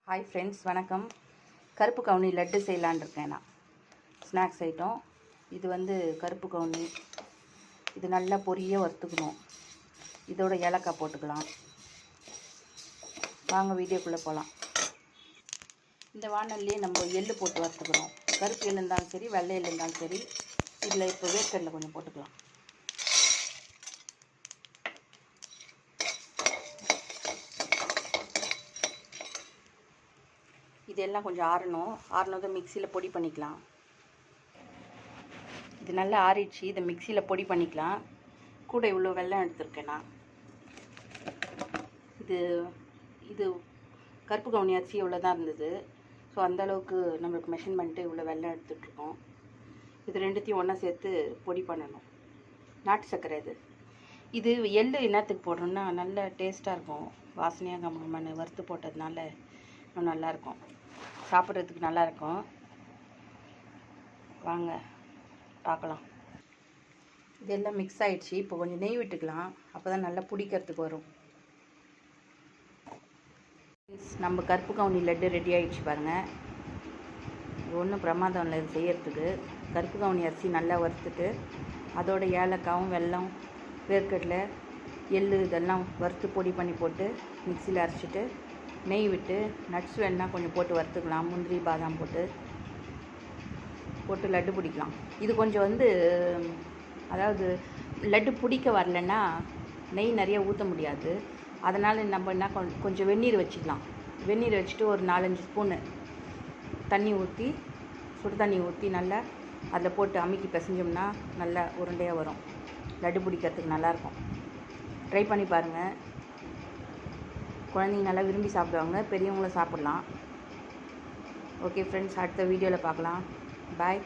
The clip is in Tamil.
ஹாய் ஃப்ரெண்ட்ஸ், வணக்கம். கருப்பு கவுனி லட்டு செய்யலான் இருக்கேன் நான். ஸ்நாக்ஸ் ஐட்டம் இது கருப்பு கவுனி. இது நல்லா பொரிய வறுத்துக்கணும். இதோட ஏலக்காய் போட்டுக்கலாம். வாங்க வீடியோக்குள்ளே போகலாம். இந்த வானல்லையே நம்ம எள்ளு போட்டு வறுத்துக்கிறோம். கருப்பு எள்ளு இருந்தாலும் சரி, வெள்ளை எள்ளு இருந்தாலும் சரி. இதில் இப்போ வேர்க்கடலை கொஞ்சம் போட்டுக்கலாம். இதெல்லாம் கொஞ்சம் ஆறணும் மிக்சியில் பொடி பண்ணிக்கலாம். இது நல்லா ஆறிடுச்சு. இதை மிக்சியில் பொடி பண்ணிக்கலாம். கூட இவ்வளோ வெல்லம் எடுத்துருக்கேன் நான். இது கருப்பு கவுனி அரிசி இவ்வளோ தான் இருந்தது. ஸோ அந்தளவுக்கு நம்மளுக்கு மெஷர்மெண்ட்டு இவ்வளோ வெல்லம் எடுத்துகிட்ருக்கோம். இது ரெண்டுத்தையும் ஒன்றா சேர்த்து பொடி பண்ணணும். நாட்டு சர்க்கரை இது எள்ளு என்னத்துக்கு போடுறோன்னா நல்ல டேஸ்ட்டாக இருக்கும். வாசனையாக கம்மன்னு வறுத்து போட்டதுனால நல்லாயிருக்கும், சாப்பிட்றதுக்கு நல்லாயிருக்கும். வாங்க பார்க்கலாம். இதெல்லாம் மிக்ஸ் ஆகிடுச்சு. இப்போ கொஞ்சம் நெய் விட்டுக்கலாம். அப்போ தான் நல்லா பிடிக்கிறதுக்கு வரும். நம்ம கருப்பு கவுனி லட்டு ரெடி ஆகிடுச்சு பாருங்கள். ஒன்றும் பிரமாதம் இல்லை இது செய்யறதுக்கு. கருப்பு கவுனி அரிசி நல்லா வறுத்துட்டு அதோட ஏலக்காவும் வெல்லம் வேர்க்கடலை எள்ளு இதெல்லாம் வறுத்து பொடி பண்ணி போட்டு மிக்சியில் அரைச்சிட்டு நெய் விட்டு நட்ஸ் வேணால் கொஞ்சம் போட்டு வறுத்துக்கலாம். முந்திரி பாதாம் போட்டு லட்டு பிடிக்கலாம். இது கொஞ்சம் அதாவது லட்டு பிடிக்க வரலன்னா நெய் நிறைய ஊற்ற முடியாது. அதனால் நம்ம என்ன கொஞ்சம் வெந்நீர் வச்சுக்கலாம். வெந்நீர் வச்சுட்டு ஒரு 4-5 ஸ்பூனு தண்ணி ஊற்றி, சுடு தண்ணி ஊற்றி நல்லா அதில் போட்டு அமுக்கி பிசைஞ்சோம்னா நல்லா உருண்டையாக வரும். லட்டு பிடிக்கிறதுக்கு நல்லாயிருக்கும். ட்ரை பண்ணி பாருங்கள். குழந்தைங்க நல்லா விரும்பி சாப்பிடுவாங்க, பெரியவங்களும் சாப்பிட்லாம். ஓகே ஃப்ரெண்ட்ஸ், அடுத்த வீடியோவில் பார்க்கலாம். பாய்.